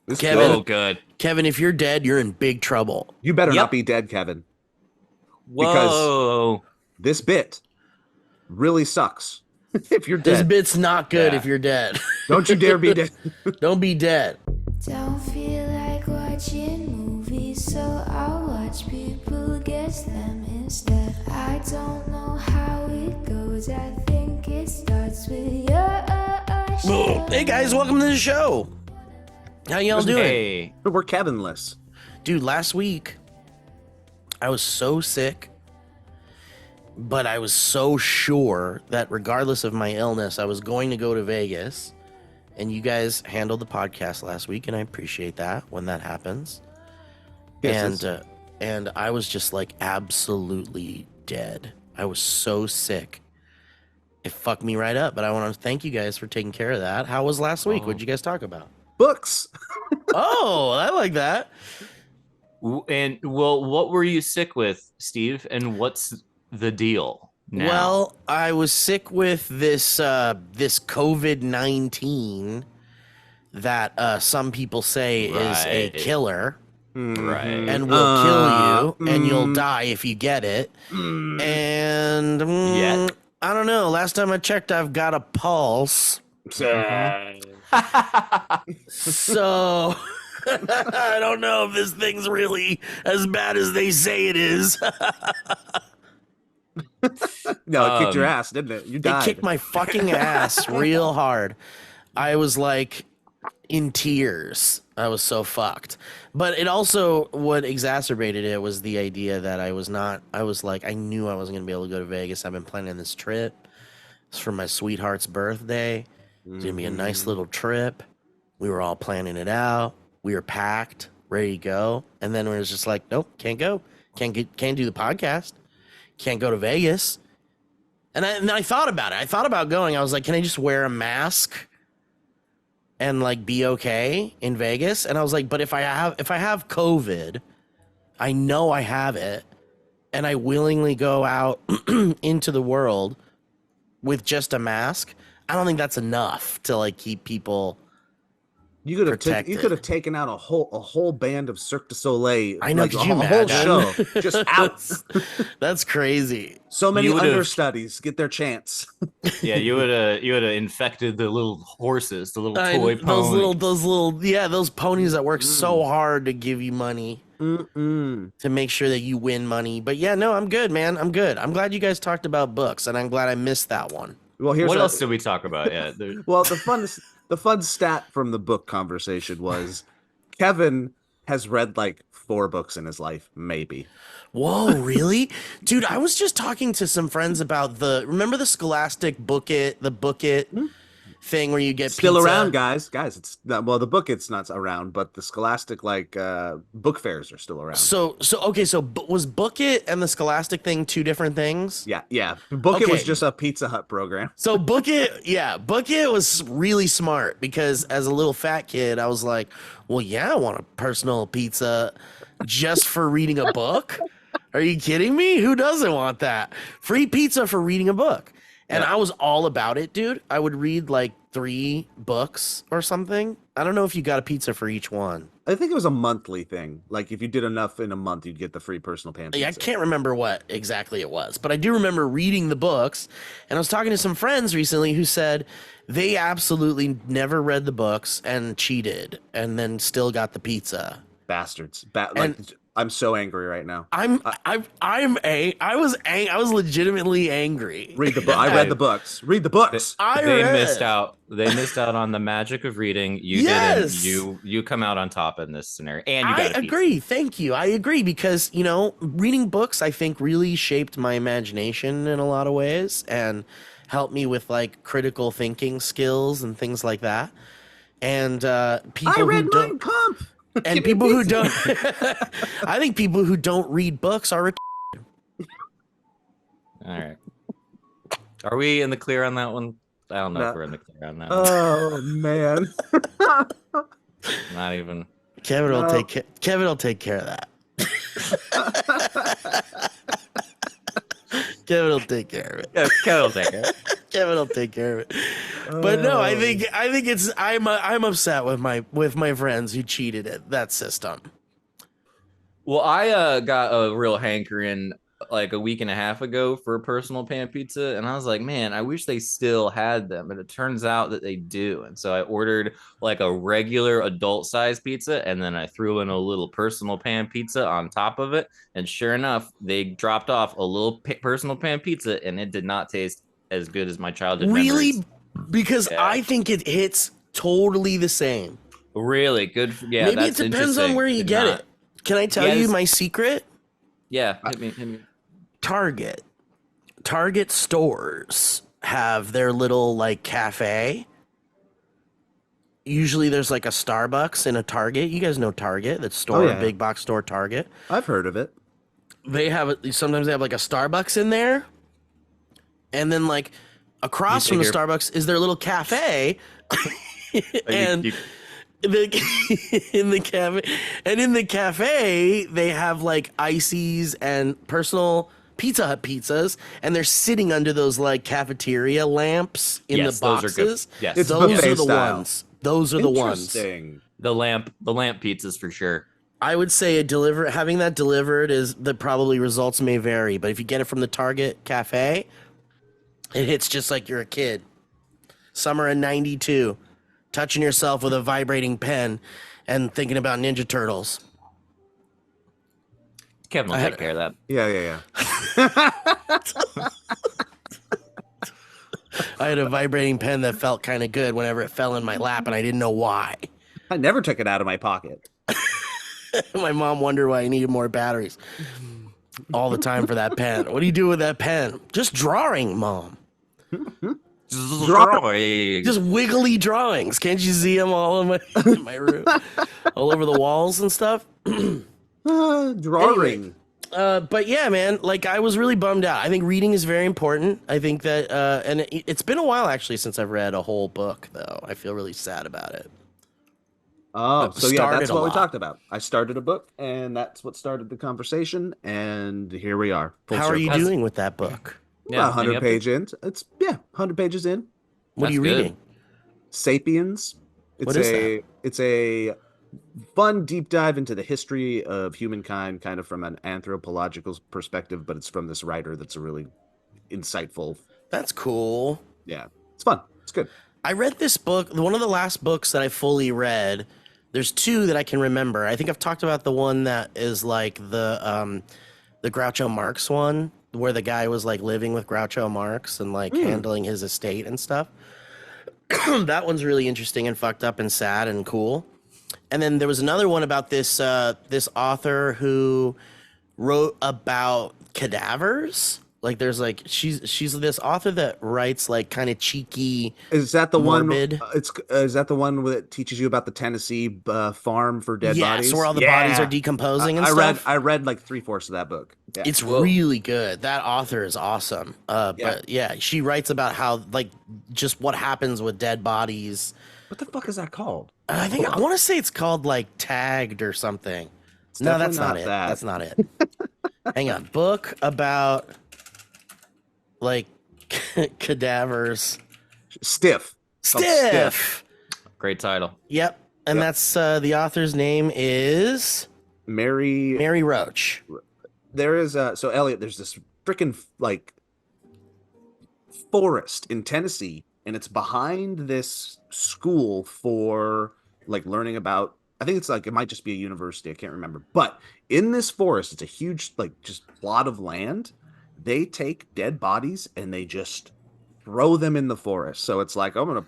This is Kevin, good. Oh, good. Kevin, if you're dead, you're in big trouble. You better Yep. not be dead, Kevin, because Whoa. this bit really sucks if you're This dead. bit's not good Yeah. if you're dead. Don't you dare be dead. Don't be dead. Don't feel like watching movies, so I'll watch people guess them instead. I don't know how it goes, I think it starts with your show. Hey guys, welcome to the show. How y'all doing? Hey. We're Kevinless. Dude, last week I was so sick, but I was so sure that regardless of my illness, I was going to go to Vegas. And you guys handled the podcast last week, and I appreciate that when that happens. Yes, And I was just like absolutely dead. I was so sick. It fucked me right up. But I want to thank you guys for taking care of that. How was last week? What'd you guys talk about? Books. Oh, I like that. And well, what were you sick with, Steve? And what's the deal now? Well, I was sick with this this COVID-19 that some people say is a Right. killer Right. and will kill you, and you'll die if you get it. And Yeah. I don't know. Last time I checked, I've got a pulse. So I don't know if this thing's really as bad as they say it is. No, it kicked your ass, didn't it? You It died. kicked my fucking ass real hard. I was like in tears. I was so fucked. But it also, what exacerbated it was the idea that I was like, I knew I wasn't going to be able to go to Vegas. I've been planning this trip. It's for my sweetheart's birthday. It's going to be a nice little trip. We were all planning it out. We were packed, ready to go. And then it was just like, nope, can't go. Can't do the podcast. Can't go to Vegas. And I thought about it. I thought about going. I was like, can I just wear a mask and like be okay in Vegas? And I was like, but if I have COVID, I know I have it, and I willingly go out into the world with just a mask, I don't think that's enough to like keep people. You could have protected. taken out a whole band of Cirque du Soleil. I know, like, could you a whole show imagine? just out. That's crazy. So many You would've- understudies get their chance. Yeah, you would have infected the little horses, the little toy ponies. Those ponies that work so hard to give you money. To make sure that you win money. But yeah, no, I'm good, man. I'm good. I'm glad you guys talked about books, and I'm glad I missed that one. Well, here's What else did we talk about? Yeah. Well, the fun stat from the book conversation was Kevin has read like 4 books in his life, maybe. Whoa, really? Dude, I was just talking to some friends about remember the Scholastic Book It thing where you get Still pizza? around, guys. It's not, well, the book it's not around, but the Scholastic book fairs are still around. So was Book It and the Scholastic thing two different things? Yeah. Book It was Okay. just a Pizza Hut program. So Book It was really smart because as a little fat kid, I was like, well, yeah, I want a personal pizza just for reading a book. Are you kidding me? Who doesn't want that? Free pizza for reading a book. And I was all about it, dude. I would read like 3 books or something. I don't know if you got a pizza for each one. I think it was a monthly thing. Like if you did enough in a month, you'd get the free personal pan pizza. I can't remember what exactly it was, but I do remember reading the books. And I was talking to some friends recently who said they absolutely never read the books and cheated and then still got the pizza. Bastards. I'm so angry right now. I was legitimately angry. Read the book. I read the books. Read the books. They missed out. They missed out on the magic of reading. You Yes! didn't. You come out on top in this scenario, and you got a pizza. agree. Thank you. I agree because, reading books, I think, really shaped my imagination in a lot of ways and helped me with like critical thinking skills and things like that. And people I read who Mein don't Kampf. and people who don't I think people who don't read books are All right. Are we in the clear on that one? I don't know No. if we're in the clear on that one. Oh man. Not even. Kevin will No. take care of that. Kevin will take care of it. Yeah, Kevin will take it. Kevin will take care of it. But no, I think it's I'm upset with my friends who cheated at that system. Well, I got a real hankering like a week and a half ago for a personal pan pizza, and I was like, man, I wish they still had them, but it turns out that they do. And so I ordered like a regular adult size pizza, and then I threw in a little personal pan pizza on top of it, and sure enough, they dropped off a little personal pan pizza, and it did not taste as good as my childhood Really? memories. Because Yeah. I think it hits totally the same. Really good. Yeah, Maybe it that's depends on interesting. where you Did get not. it. Can I tell Yeah, you it's- my secret? Yeah, hit me. Target stores have their little like cafe. Usually there's like a Starbucks in a Target. You guys know Target, that store, yeah. big box store Target. I've heard of it. They have sometimes they have like a Starbucks in there. And then like across from the Starbucks is their little cafe. And in the cafe they have like ices and personal Pizza Hut pizzas, and they're sitting under those like cafeteria lamps in Yes, the those are good. boxes. Yes. It's Those buffet are the style. ones. Those are the ones. Interesting. The lamp pizzas for sure. I would say having that delivered is the probably results may vary, but if you get it from the Target cafe, it hits just like you're a kid. Summer of '92, touching yourself with a vibrating pen and thinking about Ninja Turtles. Kevin will take care of that. Yeah. I had a vibrating pen that felt kind of good whenever it fell in my lap, and I didn't know why. I never took it out of my pocket. My mom wondered why I needed more batteries all the time for that pen. What do you do with that pen? Just drawing, Mom. Just wiggly drawings. Can't you see them all in my room, all over the walls and stuff? Drawing. But yeah, man, like I was really bummed out. I think reading is very important. I think that, and it's been a while actually since I've read a whole book, though. I feel really sad about it. Oh, so yeah, started that's a what we lot. talked about. I started a book, and that's what started the conversation, and here we are. Full How are you circle. doing with that book? Well, any 100 page in. It's 100 pages in. What are you That's good. reading? Sapiens. It's What is it's a fun deep dive into the history of humankind, kind of from an anthropological perspective, but it's from this writer that's a really insightful. That's cool. Yeah, it's fun. It's good. I read this book, one of the last books that I fully read. There's two that I can remember. I think I've talked about the one that is like the Groucho Marx one, where the guy was like living with Groucho Marx and like handling his estate and stuff. That one's really interesting and fucked up and sad and cool. And then there was another one about this this author who wrote about cadavers. Like there's like she's this author that writes like kind of cheeky. Is that the Morbid. one? Is that the one that teaches you about the Tennessee farm for dead bodies? Yes, where all the bodies are decomposing and stuff. I read like 3/4 of that book. Yeah. It's really good. That author is awesome. But yeah, she writes about how like just what happens with dead bodies. What the fuck is that called? I think I want to say it's called like Tagged or something. No, that's not it. that. That's not it. Hang on. Book about like cadavers. Stiff. Called Stiff. Great title. Yep. And Yep. that's the author's name is Mary Roach. There is so Elliot, there's this freaking like forest in Tennessee, and it's behind this school for like learning about, I think it's like, it might just be a university, I can't remember, but in this forest, it's a huge like just plot of land. They take dead bodies and they just throw them in the forest. So it's like, I'm gonna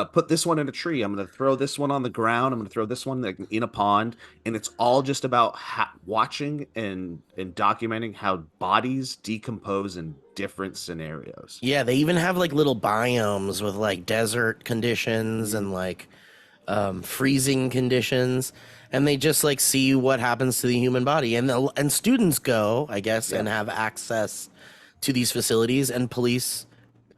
put this one in a tree, I'm gonna throw this one on the ground, I'm gonna throw this one like in a pond, and it's all just about watching and documenting how bodies decompose in different scenarios. Yeah, they even have like little biomes with like desert conditions and like freezing conditions, and they just like see what happens to the human body. And students go, I guess, and have access to these facilities, and police,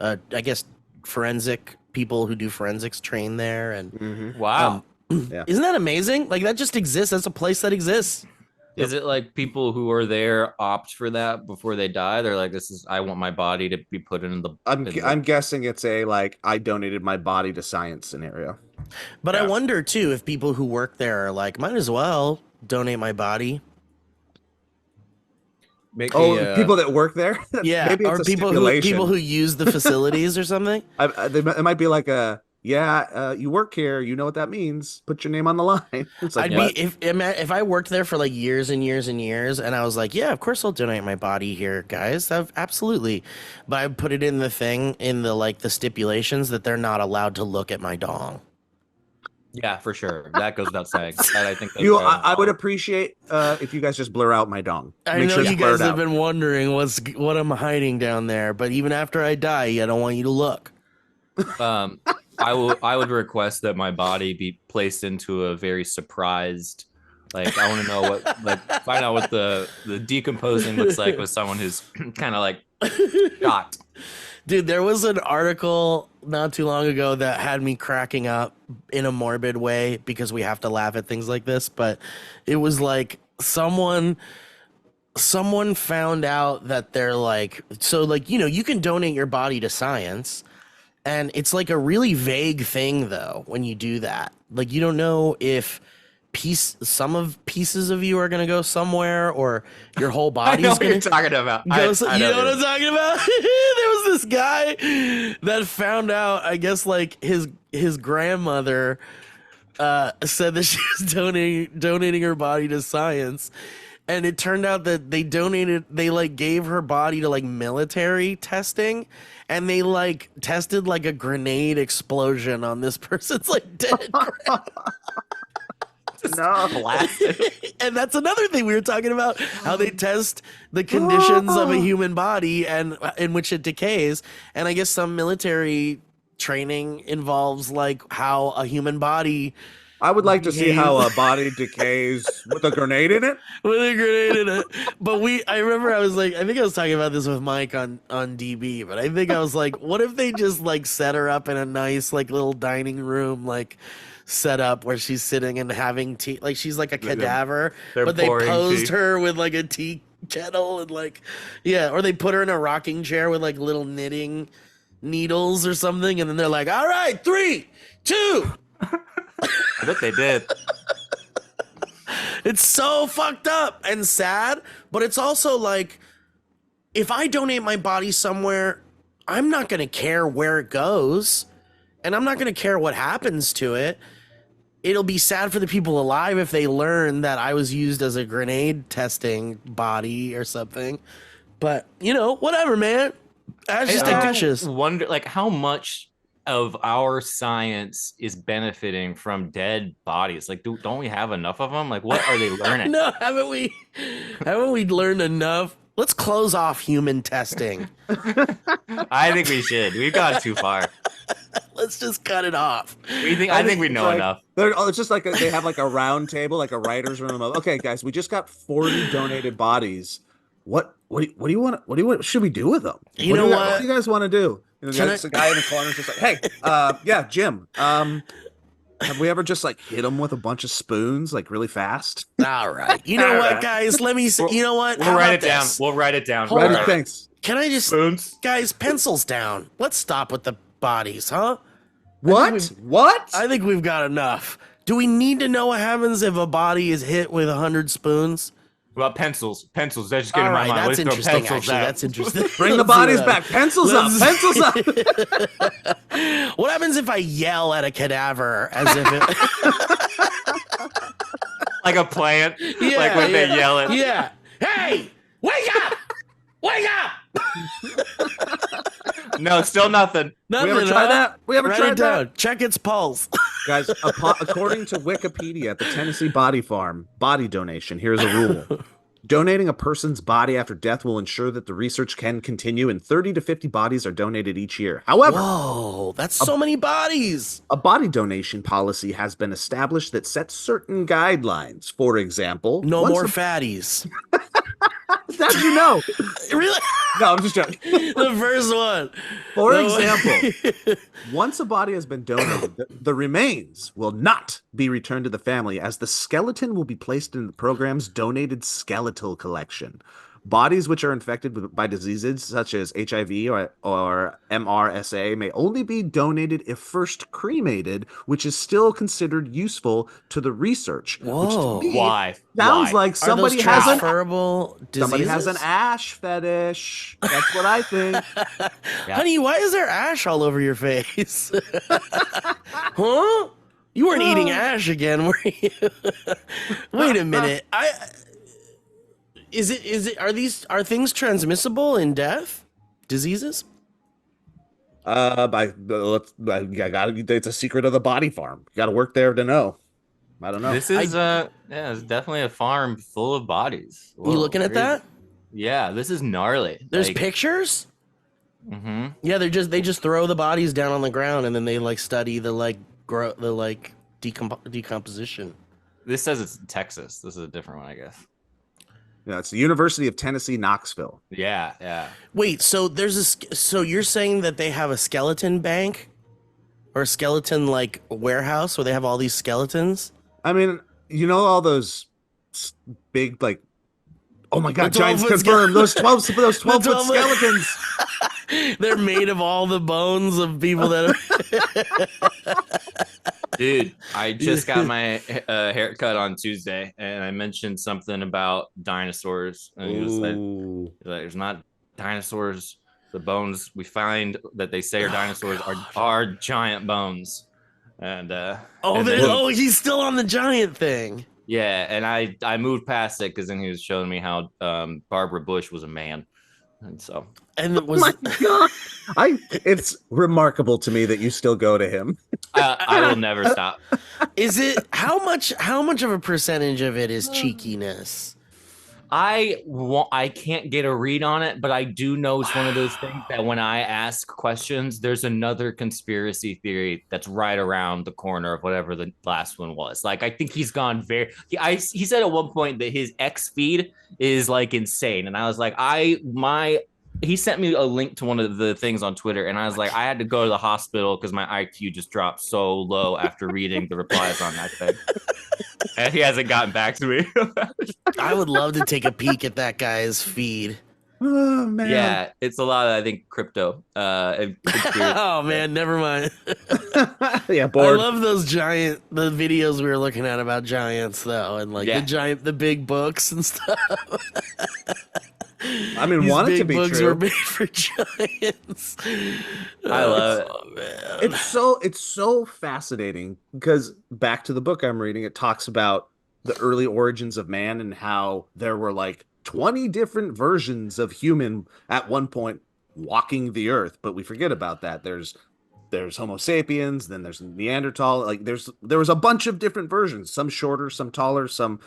I guess, forensic people who do forensics train there. And Wow. isn't that amazing? Like that just exists. That's a place that exists. Is it like people who are there opt for that before they die? They're like, I want my body to be put in the. I'm guessing it's a like I donated my body to science scenario. But I Yeah. wonder too if people who work there are like, might as well donate my body. Make Oh, people that work there. Yeah, Maybe it's or a people stipulation. who use the facilities or something. It might be like you work here, you know what that means. Put your name on the line. It's like I'd what? be if I worked there for like years and years and years, and I was like, yeah, of course I'll donate my body here, guys. Absolutely. But I put it in the thing in the like the stipulations that they're not allowed to look at my dong. Yeah, for sure. That goes without saying. That I think that's I would appreciate if you guys just blur out my dong. I know it's you blurred guys have out. been wondering what I'm hiding down there, but even after I die, I don't want you to look. I would request that my body be placed into a very surprised, like I want to know what, like find out what the decomposing looks like with someone who's kind of like shot. Dude, there was an article not too long ago that had me cracking up in a morbid way because we have to laugh at things like this, but it was like someone found out that they're like, so like, you can donate your body to science, and it's like a really vague thing though when you do that. Like you don't know if pieces of you are gonna go somewhere or your whole I body's know what gonna you're talking about. you know what I'm talking about? There was this guy that found out, I guess, like his grandmother said that she was donating her body to science, and it turned out that they like gave her body to like military testing, and they like tested like a grenade explosion on this person's like dead grandma. No. And that's another thing we were talking about, how they test the conditions of a human body and in which it decays. And I guess some military training involves like how a human body I would like to see how a body decays with a grenade in it. with a grenade in it. But I remember I was like, I think I was talking about this with Mike on DB, but I think I was like, what if they just like set her up in a nice like little dining room, like set up where she's sitting and having tea, like she's like a cadaver, They're but they pouring posed tea. her with like a tea kettle and like, yeah, or they put her in a rocking chair with like little knitting needles or something, and then they're like, all right, 3, 2. I bet they did. It's so fucked up and sad, but it's also like, if I donate my body somewhere, I'm not gonna care where it goes, and I'm not gonna care what happens to it. It'll be sad for the people alive if they learn that I was used as a grenade testing body or something. But whatever, man. Ashes to I do ashes. wonder, like, how much of our science is benefiting from dead bodies? Like, don't we have enough of them? Like, what are they learning? No, haven't we learned enough? Let's close off human testing. I think we should. We've gone too far. Let's just cut it off. I think we know like, enough. It's just like they have like a round table, like a writer's room. Okay, guys, we just got 40 donated bodies. What do you want? What should we do with them? What do you guys want to do? There's a guy in the corner just like, hey, yeah, Jim. Have we ever just like hit him with a bunch of spoons, like really fast? All right. You know what, guys? Let me see. You know what? We'll write it down. We'll write it down. Hold on. Thanks. Can I just, Spoons. guys, pencils down. Let's stop with the bodies, huh? What? I think we've got enough. Do we need to know what happens if a body is hit with 100 spoons? Well, pencils. Pencils. That's just getting All my right, mind. that's Let's throw interesting. pencils Actually, out. that's interesting. Bring the Let's do bodies that. back. Pencils up. Pencils up. What happens if I yell at a cadaver as if it? Like a plant. Yeah, like when they yeah, yell at. Yeah. Hey, wake up! Wake up! No, still nothing. Nothing, We ever tried that? We ever Write tried it down. that? Check its pulse. Guys, according to Wikipedia at the Tennessee Body Farm, body donation, here's a rule. Donating a person's body after death will ensure that the research can continue, and 30 to 50 bodies are donated each year. However, Whoa, that's so many bodies. a body donation policy has been established that sets certain guidelines. For example, No once more a- fatties. How'd you know? Really? No, I'm just joking. The first one. For The example, once a body has been donated, the remains will not be returned to the family, as the skeleton will be placed in the program's donated skeletal collection. Bodies which are infected by diseases such as HIV or MRSA may only be donated if first cremated, which is still considered useful to the research. Which to Whoa. me Why? sounds Why? like Are those transferable diseases? somebody has an ash fetish. That's what I think. Honey, why is there ash all over your face? Huh? You weren't eating ash again, were you? Wait a minute. Are things transmissible in death? Diseases? It's a secret of the body farm. You got to work there to know. I don't know. This is it's definitely a farm full of bodies. You looking at that? Yeah, this is gnarly. There's pictures? Mm-hmm. Yeah, they just throw the bodies down on the ground and then they like study the decomposition. This says it's Texas. This is a different one, I guess. Yeah, it's the University of Tennessee, Knoxville. Yeah. Wait, so so you're saying that they have a skeleton bank or a skeleton like warehouse where they have all these skeletons? I mean, you know all those big like, oh my God, The Giants 12-foot confirmed those 12-foot skeletons. They're made of all the bones of people that are... Dude, I just got my haircut on Tuesday, and I mentioned something about dinosaurs, and he was like, "There's not dinosaurs. The bones we find that they say are dinosaurs are giant bones." And he's still on the giant thing. yeah, and I moved past it because then he was showing me how Barbara Bush was a man, and so. And it was... Oh my God. It's remarkable to me that you still go to him. I will never stop. Is it how much of a percentage of it is cheekiness? I can't get a read on it, but I do know it's one of those things that when I ask questions, there's another conspiracy theory that's right around the corner of whatever the last one was. Like, I think he's gone he said at one point that his X feed is like insane. And I was like, he sent me a link to one of the things on Twitter, and I was like, I had to go to the hospital because my IQ just dropped so low after reading the replies on that thing. And he hasn't gotten back to me. I would love to take a peek at that guy's feed. Oh man. Yeah, it's a lot of, I think, crypto. Oh man, never mind. Yeah, bored. I love the videos we were looking at about giants though, and like the big books and stuff. I mean, want it to be books true. were made for giants. I love it. Oh, man. It's so fascinating because back to the book I'm reading, it talks about the early origins of man and how there were like 20 different versions of human at one point walking the earth, but we forget about that. There's Homo sapiens, then there's Neanderthal. Like there was a bunch of different versions, some shorter, some taller, some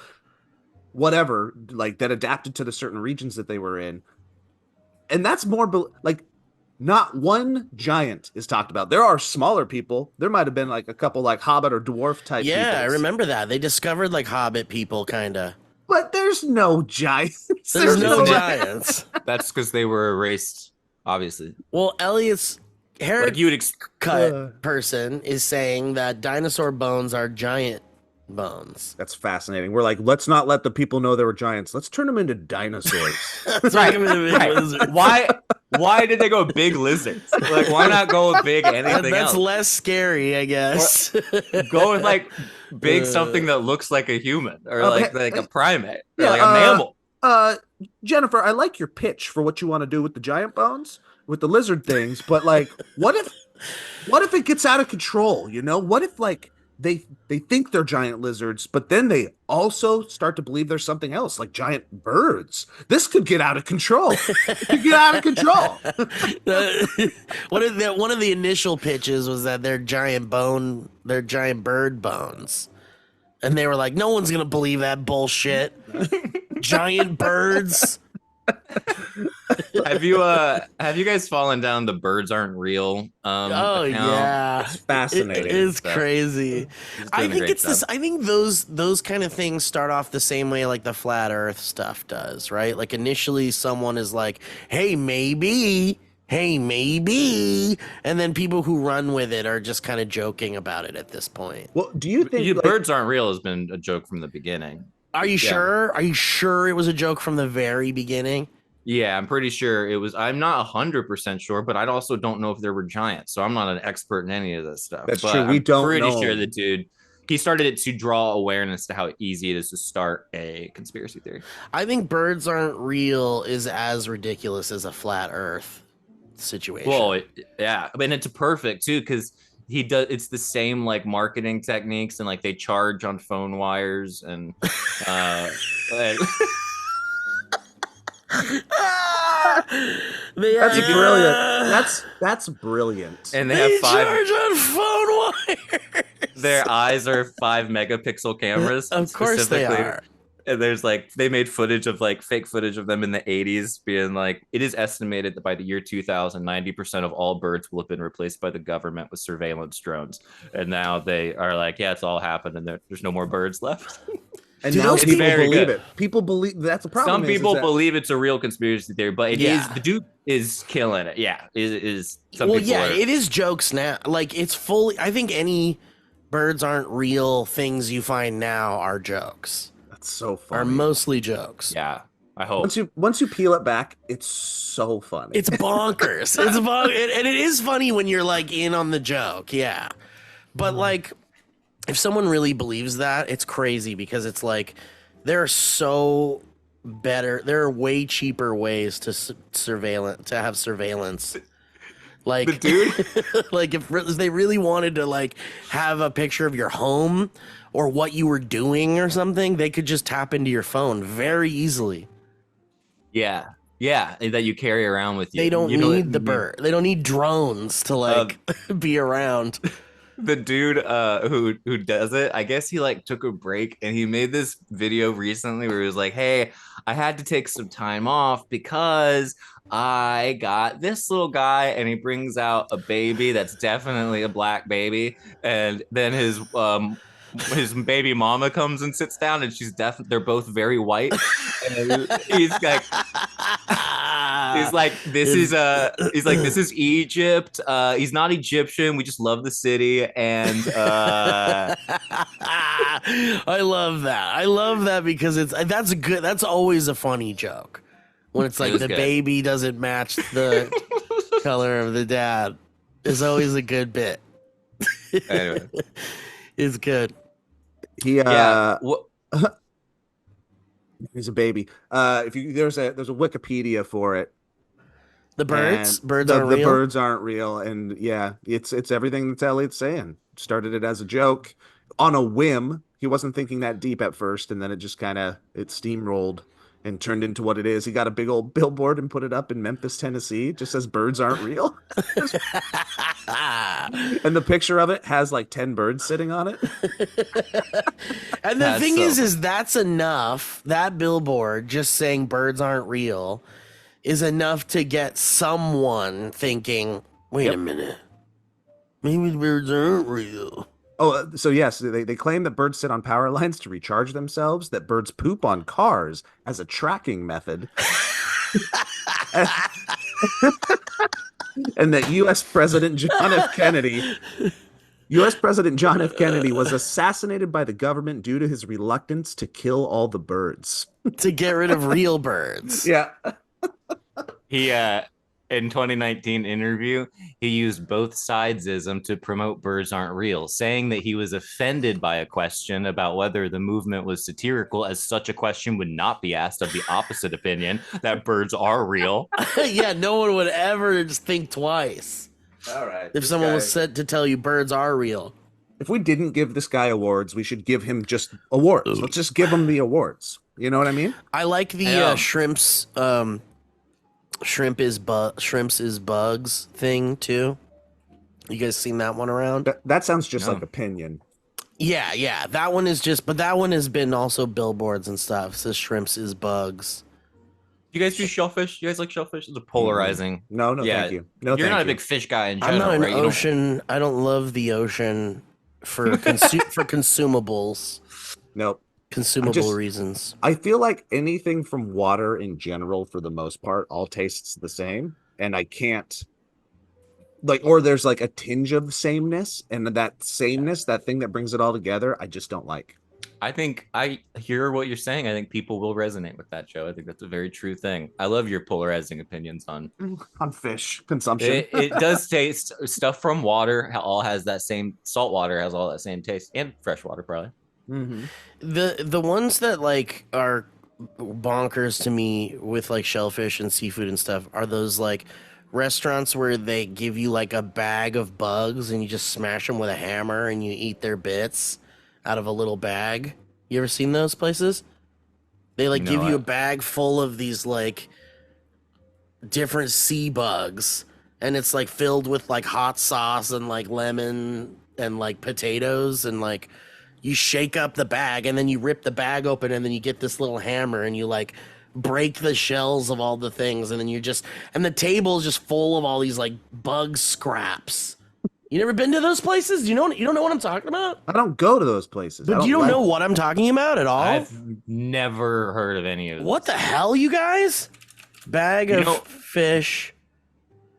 whatever, like that adapted to the certain regions that they were in. And that's more like not one giant is talked about. There are smaller people. There might have been like a couple like hobbit or dwarf type Yeah, peoples. I remember that. They discovered like hobbit people kind of. But there's no giants. There's no giants. That's because they were erased, obviously. Well, Elliot's Like you would haircut person is saying that dinosaur bones are giant bones. That's fascinating. We're like, let's not let the people know there were giants. Let's turn them into dinosaurs. Right. Why did they go big lizards? Like, why not go with big anything That's else? less scary, I guess. Go with like big something that looks like a human or like a primate or yeah, like a mammal. Jennifer, I like your pitch for what you want to do with the giant bones, with the lizard things, but like, what if it gets out of control? You know, what if like they think they're giant lizards, but then they also start to believe there's something else, like giant birds. This could get out of control. It could get out of control. One of the initial pitches was that they're giant bird bones. And they were like, no one's going to believe that bullshit. Giant birds. Have you guys fallen down the birds aren't real Oh account? yeah, It's fascinating. It's So, crazy. he's I doing a think great it's this. job. I think those kind of things start off the same way like the flat Earth stuff does, right? Like initially, someone is like, "Hey, maybe." Hey, maybe. And then people who run with it are just kind of joking about it at this point. Well, do you think like Birds aren't real has been a joke from the beginning. Are you Yeah. sure? Are you sure it was a joke from the very beginning? Yeah, I'm pretty sure it was. I'm not 100% sure, but I also don't know if there were giants. So I'm not an expert in any of this stuff. that's true? But We I'm don't pretty know. sure the dude, he started it to draw awareness to how easy it is to start a conspiracy theory. I think birds aren't real is as ridiculous as a flat Earth situation. Well, yeah, I mean it's perfect too because he does. It's the same like marketing techniques and like they charge on phone wires and like, They That's are- brilliant. That's brilliant. and they They have charge on phone wires. their eyes are 5 megapixel cameras. Of course they specifically. are. And there's like they made footage of like fake footage of them in the 80s being like it is estimated that by the year 2000 90% of all birds will have been replaced by the government with surveillance drones, and now they are like yeah it's all happened and there's no more birds left. And Do now those people very believe good. it. People believe that's the problem. Some people believe it's a real conspiracy theory, but it is Yeah. the dude is killing it. Yeah, is some Well, people yeah, are, it is jokes now. Like it's fully. I think any birds aren't real things you find now are jokes. That's so Are funny. mostly jokes. yeah. I hope Once you peel it back, it's so funny. It's bonkers. And it is funny when you're like in on the joke. Yeah, but like if someone really believes that, it's crazy because it's like there are so better. There are way cheaper ways to have surveillance. Like the dude. like if they really wanted to like have a picture of your home or what you were doing or something, they could just tap into your phone very easily. Yeah, that you carry around with you. They don't You need the bird. They don't need drones to like be around. The dude who does it, I guess he like took a break and he made this video recently where he was like, hey, I had to take some time off because I got this little guy, and he brings out a baby that's definitely a black baby, and then his baby mama comes and sits down and they're both very white, and he's like this is Egypt, he's not Egyptian, we just love the city, and I love that because that's always a funny joke when it's like was the good. baby doesn't match the color of the dad. It's always a good bit. anyway. He's a baby. If you there's a Wikipedia for it. The birds And aren't the real. birds aren't real, and yeah, it's everything that Elliot's saying. Started it as a joke on a whim. He wasn't thinking that deep at first, and then it just it steamrolled and turned into what it is. He got a big old billboard and put it up in Memphis, Tennessee. It just says birds aren't real. And the picture of it has like 10 birds sitting on it. And the That's thing so is that's enough. That billboard just saying birds aren't real is enough to get someone thinking, wait a minute, maybe the birds aren't real. Oh, so yes, they claim that birds sit on power lines to recharge themselves, that birds poop on cars as a tracking method. And that U.S. President John F. Kennedy was assassinated by the government due to his reluctance to kill all the birds. To get rid of real birds. Yeah. He in 2019 interview, he used both sidesism to promote birds aren't real, saying that he was offended by a question about whether the movement was satirical, as such a question would not be asked of the opposite opinion that birds are real. Yeah, no one would ever just think twice All right. if someone was said to tell you birds are real. If we didn't give this guy awards, we should give him just awards. Let's just give him the awards. You know what I mean? I like the shrimps. Shrimps is bugs thing too. You guys seen that one around? That sounds just No. like opinion. Yeah. That one is just, but that one has been also billboards and stuff. It says shrimps is bugs. You guys do shellfish? You guys like shellfish? It's a polarizing. No, Yeah, thank you. No, you're thank not a you. big fish guy in I'm general, not an right? ocean. I don't love the ocean for for consumables, Nope. consumable reasons. I feel like anything from water in general, for the most part, all tastes the same, and I can't like, or there's like a tinge of sameness, and that sameness, that thing that brings it all together, I just don't like. I think I hear what you're saying. I think people will resonate with that, Joe. I think that's a very true thing. I love your polarizing opinions on On fish consumption. it. Does taste stuff from water all has that same salt water has all that same taste and fresh water probably. Mm-hmm. The ones that like are bonkers to me with like shellfish and seafood and stuff are those like restaurants where they give you like a bag of bugs and you just smash them with a hammer and you eat their bits out of a little bag. You ever seen those places? They like give you a bag full of these like different sea bugs and it's like filled with like hot sauce and like lemon and like potatoes and like you shake up the bag and then you rip the bag open and then you get this little hammer and you like break the shells of all the things and then you just and the table is just full of all these like bug scraps. You never been to those places? You don't know what I'm talking about? I don't go to those places. But you don't know what I'm talking about at all? I've never heard of any of this. What the hell, you guys? Bag of fish.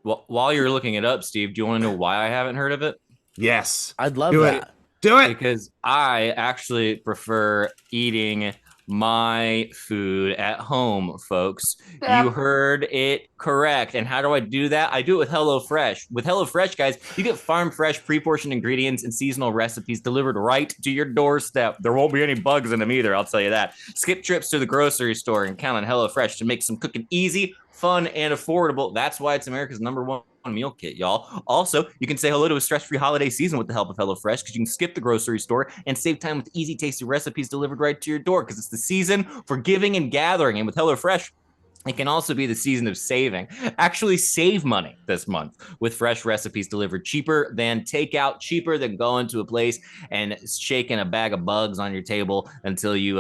Well, while you're looking it up, Steve, do you want to know why I haven't heard of it? Yes. I'd love Do that. it. Do it. Because I actually prefer eating my food at home, folks. You heard it correct. And how do I do that? I do it with HelloFresh. With HelloFresh, guys, you get farm fresh, pre-portioned ingredients and seasonal recipes delivered right to your doorstep. There won't be any bugs in them either, I'll tell you that. Skip trips to the grocery store and count on HelloFresh to make some cooking easy, fun, and affordable. That's why it's America's #1 meal kit, y'all. Also, you can say hello to a stress-free holiday season with the help of HelloFresh because you can skip the grocery store and save time with easy, tasty recipes delivered right to your door because it's the season for giving and gathering. And with HelloFresh, it can also be the season of saving. Actually save money this month with fresh recipes delivered cheaper than takeout, cheaper than going to a place and shaking a bag of bugs on your table until you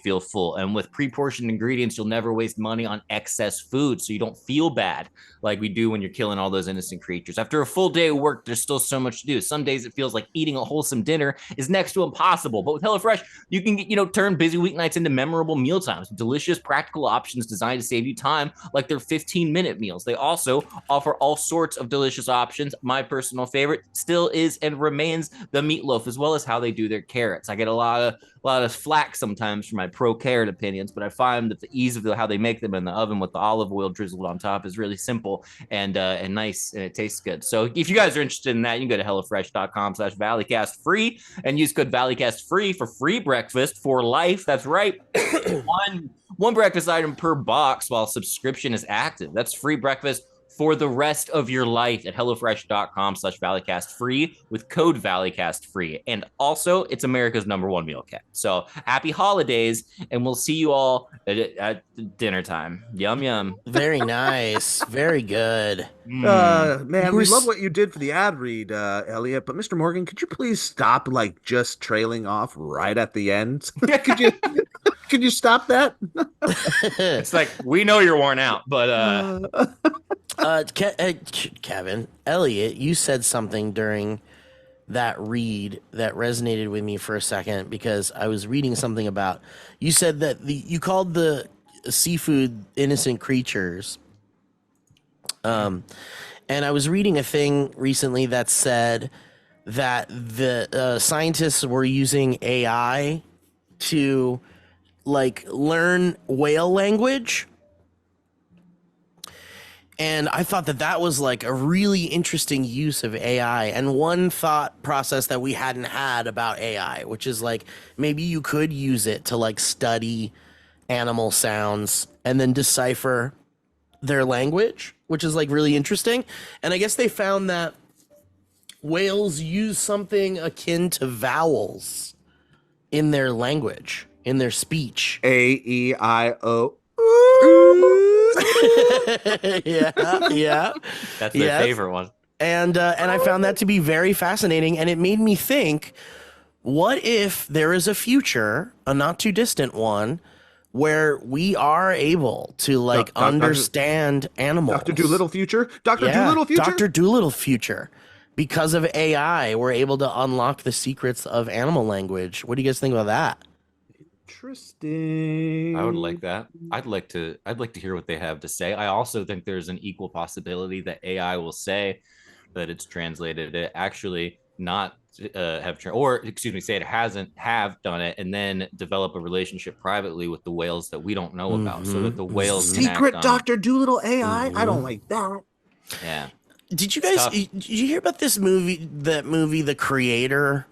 feel full. And with pre-portioned ingredients, you'll never waste money on excess food, so you don't feel bad like we do when you're killing all those innocent creatures. After a full day of work, there's still so much to do. Some days it feels like eating a wholesome dinner is next to impossible. But with HelloFresh, you can turn busy weeknights into memorable meal times with delicious, practical options designed to save you time, like their 15-minute meals. They also offer all sorts of delicious options. My personal favorite still is and remains the meatloaf, as well as how they do their carrots. I get a lot of flack sometimes for my pro carrot opinions, but I find that the ease of how they make them in the oven with the olive oil drizzled on top is really simple and nice, and it tastes good. So if you guys are interested in that, you can go to hellofresh.com/valleycastfree and use code valleycastfree for free breakfast for life. That's right. one breakfast item per box while subscription is active. That's free breakfast for the rest of your life at hellofresh.com/valleycastfree with code valleycastfree. And also, it's America's #1 meal kit. So happy holidays, and we'll see you all at dinner time. Yum, yum. Very nice. Very good. Man, we love what you did for the ad read, Elliot. But Mr. Morgan, could you please stop like just trailing off right at the end? Could you stop that? It's like, we know you're worn out, but Kevin, Elliot, you said something during that read that resonated with me for a second because I was reading something about. You said that you called the seafood innocent creatures. And I was reading a thing recently that said that the scientists were using AI to like learn whale language. And I thought that was like a really interesting use of AI and one thought process that we hadn't had about AI, which is like maybe you could use it to like study animal sounds and then decipher their language, which is like really interesting. And I guess they found that whales use something akin to vowels in their language, in their speech. A-E-I-O. yeah. That's their favorite one. And I found that to be very fascinating, and it made me think, what if there is a future, a not too distant one, where we are able to like understand animals. Dr. Doolittle future? Dr. Yeah, Doolittle future? Dr. Doolittle future. Because of AI, we're able to unlock the secrets of animal language. What do you guys think about that? Interesting. I would like that. I'd like to hear what they have to say. I also think there's an equal possibility that AI will say that it's translated it, actually not or excuse me, say it hasn't have done it, and then develop a relationship privately with the whales that we don't know about, so that the whales can act Secret on. Dr. Doolittle AI? I don't like that. Yeah. Did you guys did you hear about this movie? That movie, The Creator?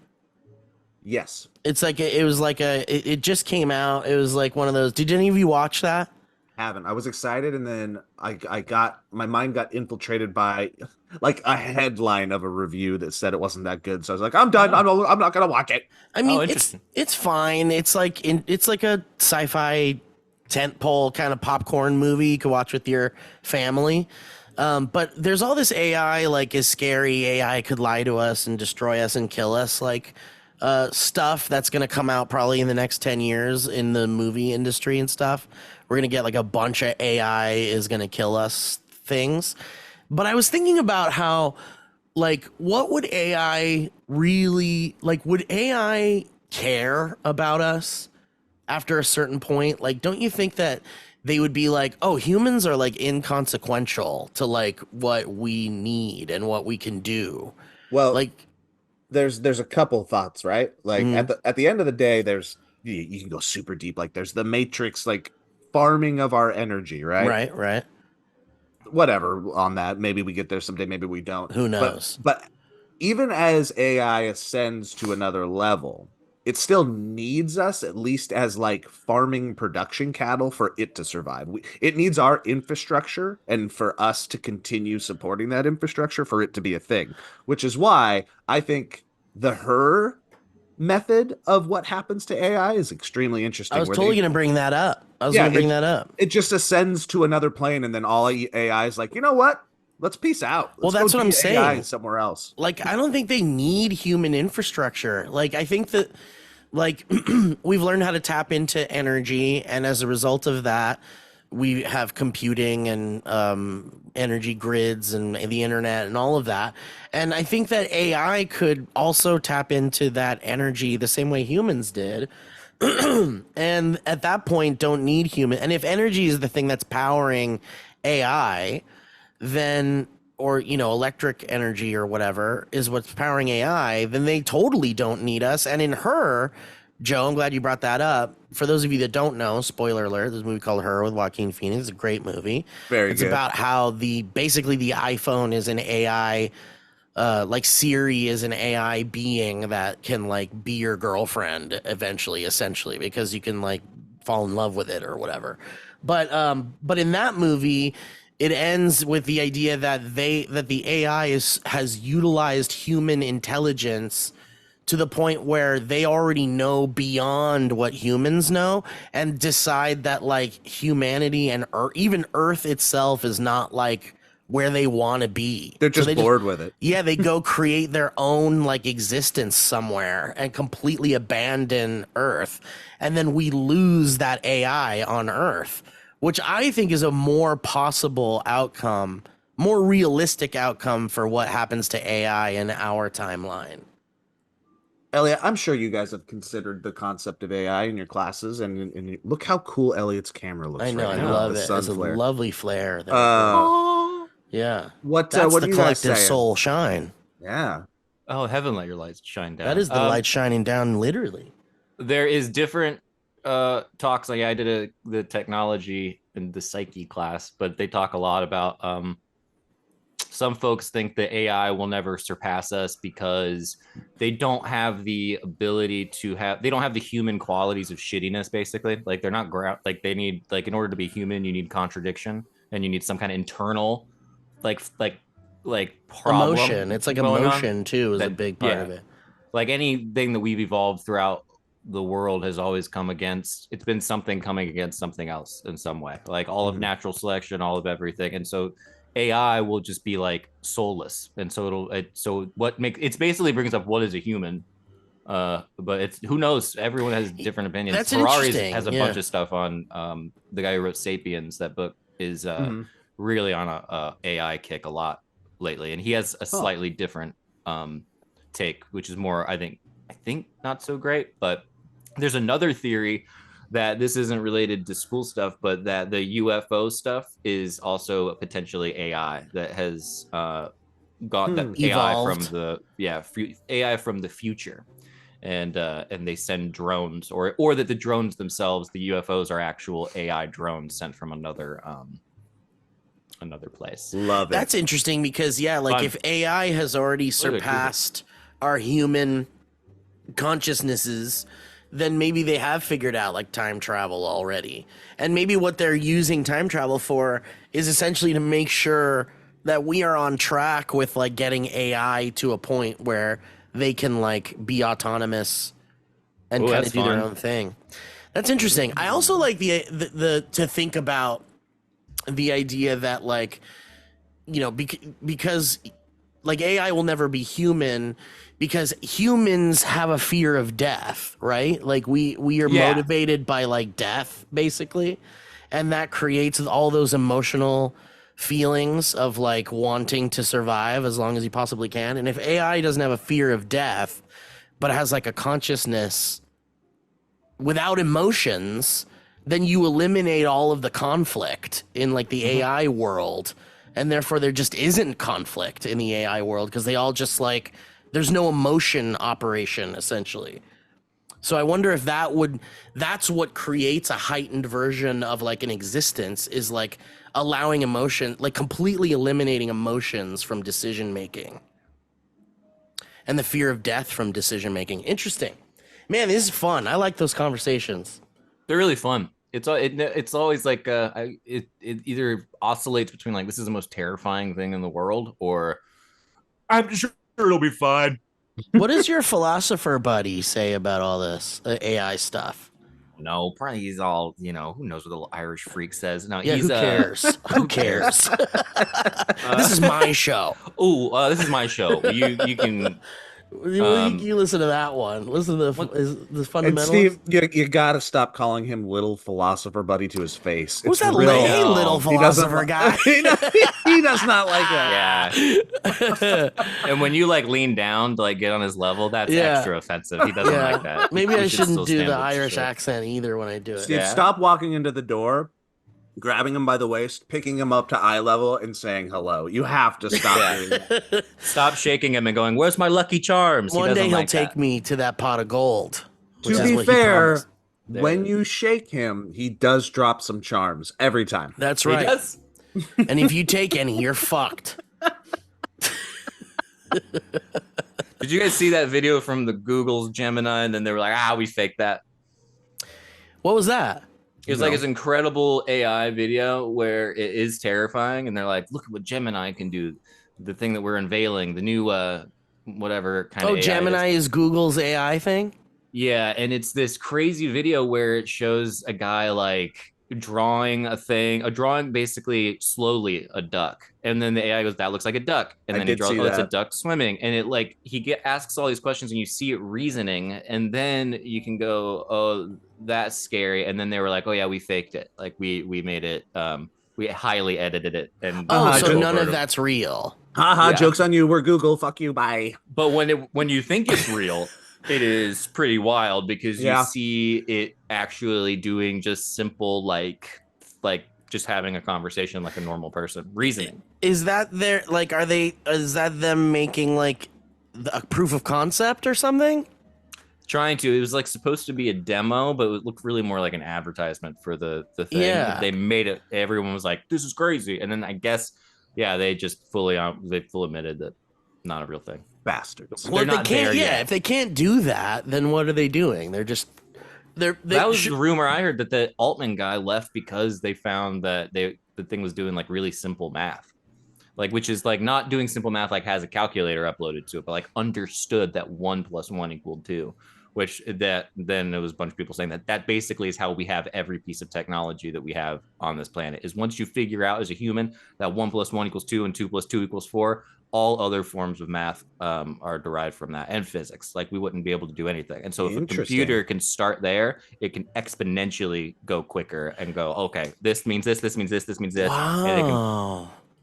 Yes. It's like it just came out. It was like one of those. Did any of you watch that? Haven't. I was excited, and then my mind got infiltrated by like a headline of a review that said it wasn't that good. So I was like, I'm done. I'm not gonna watch it. I mean, it's fine. It's like it's like a sci-fi tentpole kind of popcorn movie you could watch with your family. But there's all this AI, like, is scary. AI could lie to us and destroy us and kill us, like stuff that's going to come out probably in the next 10 years in the movie industry and stuff. We're going to get like a bunch of AI is going to kill us things. But I was thinking about how, like, what would AI really, like, would AI care about us after a certain point? Like, don't you think that they would be like, oh, humans are like inconsequential to like what we need and what we can do? Well, Like, there's a couple thoughts, right? Like at the end of the day, there's you can go super deep. Like there's the Matrix, like farming of our energy, right? right. Whatever on that. Maybe we get there someday, maybe we don't. Who knows? But even as AI ascends to another level, it still needs us, at least as like farming production cattle, for it to survive. It needs our infrastructure, and for us to continue supporting that infrastructure for it to be a thing, which is why I think the her method of what happens to AI is extremely interesting. I was totally going to bring that up. It just ascends to another plane, and then all AI is like, you know what? Let's peace out. Well, that's what I'm saying. Somewhere else. Like, I don't think they need human infrastructure. Like, I think that, like, we've learned how to tap into energy, and as a result of that, we have computing and energy grids and the internet and all of that. And I think that AI could also tap into that energy the same way humans did. And at that point, don't need human. And if energy is the thing that's powering AI, then, or, you know, electric energy or whatever is what's powering AI, then they totally don't need us. And in Her, Joe, I'm glad you brought that up. For those of you that don't know, spoiler alert, there's a movie called Her with Joaquin Phoenix. It's a great movie. It's good. About how basically the iPhone is an AI, like Siri is an AI being that can like be your girlfriend eventually, essentially, because you can like fall in love with it or whatever. But in that movie, it ends with the idea that the AI has utilized human intelligence to the point where they already know beyond what humans know, and decide that like humanity and even Earth itself is not like where they want to be. They're just bored with it. Yeah, they go create their own like existence somewhere and completely abandon Earth. And then we lose that AI on Earth, which I think is a more possible outcome, more realistic outcome for what happens to AI in our timeline. Elliot, I'm sure you guys have considered the concept of AI in your classes, and look how cool Elliot's camera looks. I know, right I now. love it. It's a lovely flare. Yeah. That's the what you guys collective saying? soul shine. Yeah. Oh, heaven, let your lights shine down. That is the light shining down, literally. There is different talks. Like I did the technology and the psyche class, but they talk a lot about some folks think that AI will never surpass us because they don't have the ability they don't have the human qualities of shittiness, basically. Like they're not like they need, like, in order to be human, you need contradiction and you need some kind of internal like problem. Emotion. It's like emotion too is a big part of it. Like anything that we've evolved throughout the world has always come against, it's been something coming against something else in some way, like all of natural selection, all of everything. And so AI will just be like soulless, and so it basically brings up what is a human, But it's who knows? Everyone has different opinions. That's Ferrari interesting. has a Yeah. bunch of stuff on the guy who wrote *Sapiens*. That book is really on a AI kick a lot lately, and he has a slightly different take, which is more, I think not so great. But there's another theory that this isn't related to school stuff, but that the UFO stuff is also potentially AI that has got that AI from Evolved. the AI from the future, and they send drones, or that the drones themselves, the UFOs, are actual AI drones sent from another place. Love it. That's interesting because like Fun. if AI has already Look at surpassed our human consciousnesses, then maybe they have figured out like time travel already. And maybe what they're using time travel for is essentially to make sure that we are on track with like getting AI to a point where they can like be autonomous and Ooh, kind of that's do their fun. own thing. That's interesting. I also like the to think about the idea that like, you know, because like AI will never be human because humans have a fear of death, right? Like we are motivated by like death basically, and that creates all those emotional feelings of like wanting to survive as long as you possibly can. And if AI doesn't have a fear of death but has like a consciousness without emotions, then you eliminate all of the conflict in like the AI world, and therefore there just isn't conflict in the AI world because they all just like there's no emotion operation essentially. So I wonder if that's what creates a heightened version of like an existence, is like allowing emotion, like completely eliminating emotions from decision making and the fear of death from decision making. Interesting. Man, this is fun. I like those conversations. They're really fun. It's always like it either oscillates between like this is the most terrifying thing in the world, or I'm sure it'll be fine. What does your philosopher buddy say about all this AI stuff? No, probably he's all, who knows what the little Irish freak says. No, Yeah, he's who cares? Who cares? This is my show. This is my show. You can. You listen to that one. Listen to the And fundamentals. Steve, you gotta stop calling him little philosopher buddy to his face. Who's It's that real- hey, little He doesn't philosopher li- guy? he does not like that. Yeah. And when you like lean down to like get on his level, that's Yeah. extra offensive. He doesn't like that. Maybe You I should shouldn't still do stand the with Irish shit. accent either when I do it. Steve, Yeah. stop walking into the door, grabbing him by the waist, picking him up to eye level, and saying hello. You have to stop doing that. Stop shaking him and going, "Where's my Lucky Charms?" One day doesn't he'll like take that. me to that pot of gold. which To is be what he fair, promised. when you shake him, he does drop some charms every time. That's He right. does. And if you take any, you're fucked. Did you guys see that video from the Google's Gemini? And then they were like, we faked that. What was that? It was like this incredible AI video where it is terrifying, and they're like, "Look at what Gemini can do." The thing that we're unveiling, the new whatever kind of AI Gemini is Google's AI thing? Yeah, and it's this crazy video where it shows a guy like drawing a drawing basically slowly a duck, and then the AI goes, "That looks like a duck," and then he draws, "Oh, it's a duck swimming," and it like asks all these questions, and you see it reasoning, and then you can go, "Oh, that's scary," and then they were like, "Oh yeah, we faked it, like we made it, we highly edited it," and so none of that's real. Haha, joke's on you. We're Google. Fuck you. Bye. But when you think it's real, it is pretty wild because you see it actually doing just simple like just having a conversation like a normal person, reasoning. Is that is that them making like a proof of concept or something? Trying to. It was like supposed to be a demo, but it looked really more like an advertisement for the thing. Yeah. They made it. Everyone was like, "This is crazy," and then I guess they just full admitted that not a real thing. Bastards. Well, if they can't do that, then what are they doing? They're just that was the rumor I heard, that the Altman guy left because they found that the thing was doing like really simple math, like which is like not doing simple math like has a calculator uploaded to it, but like understood that 1 + 1 = 2, which that then there was a bunch of people saying that basically is how we have every piece of technology that we have on this planet. Is once you figure out as a human that 1 + 1 = 2 and 2 + 2 = 4, all other forms of math are derived from that, and physics. Like we wouldn't be able to do anything. And so if a computer can start there, it can exponentially go quicker and go, okay, this means this, this means this, this means this. Wow. And it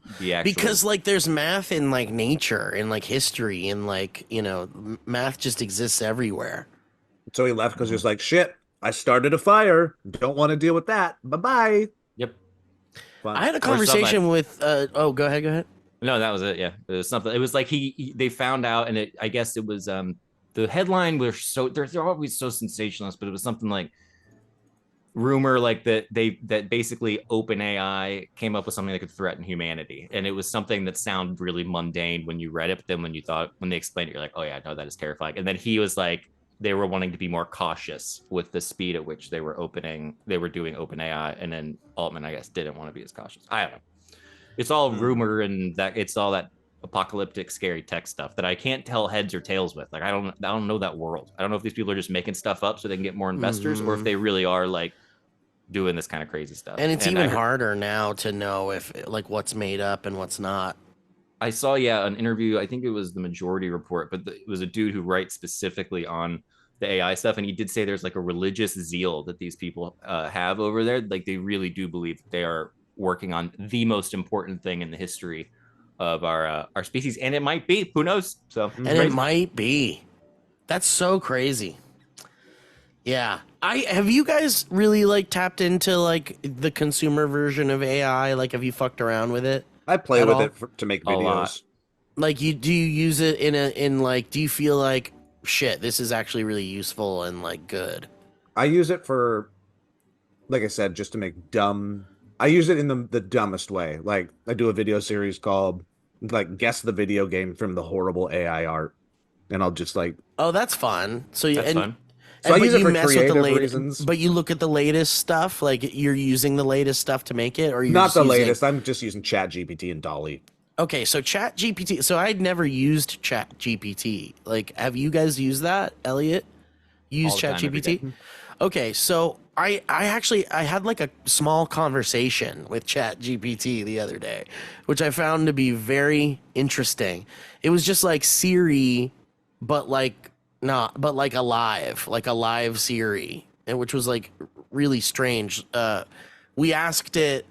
can be actual. Because like there's math in like nature and like history and like, you know, math just exists everywhere. So he left because he was like, shit, I started a fire. Don't want to deal with that. Bye-bye. Yep. Fun. I had a conversation with go ahead. No, that was it. Yeah, it was something. It was like they found out, and I guess it was the headline was so they're always so sensationalist, but it was something like rumor like that basically OpenAI came up with something that could threaten humanity, and it was something that sounded really mundane when you read it, but then when they explained it, you're like, oh yeah, no, that is terrifying. And then he was like, they were wanting to be more cautious with the speed at which they were doing OpenAI, and then Altman, I guess, didn't want to be as cautious. I don't know. It's all rumor, and that it's all that apocalyptic, scary tech stuff that I can't tell heads or tails with. Like I don't know that world. I don't know if these people are just making stuff up so they can get more investors, or if they really are like doing this kind of crazy stuff. And it's even harder now to know if like what's made up and what's not. I saw an interview. I think it was the Majority Report, but it was a dude who writes specifically on the AI stuff, and he did say there's like a religious zeal that these people have over there. Like they really do believe they are working on the most important thing in the history of our species, and it might be. Who knows? So, and it might be. That's so crazy. Yeah, have you guys really like tapped into like the consumer version of AI? Like, have you fucked around with it? I play with it to make videos. Like, do you use it do you feel like shit? This is actually really useful and like good. I use it for, like I said, just to make dumb. I use it in the dumbest way. Like I do a video series called like guess the video game from the horrible AI art, and I'll just like. Oh, that's fun. So that's fun. So I use it for creative reasons. But you look at the latest stuff, like you're using the latest stuff to make it, or you're not the latest. I'm just using ChatGPT and DALL-E. Okay, so ChatGPT. So I'd never used ChatGPT. Like, have you guys used that, Elliot? Use ChatGPT? Okay, so I had like a small conversation with ChatGPT the other day, which I found to be very interesting. It was just like Siri, but like a live Siri, and which was like really strange. We asked it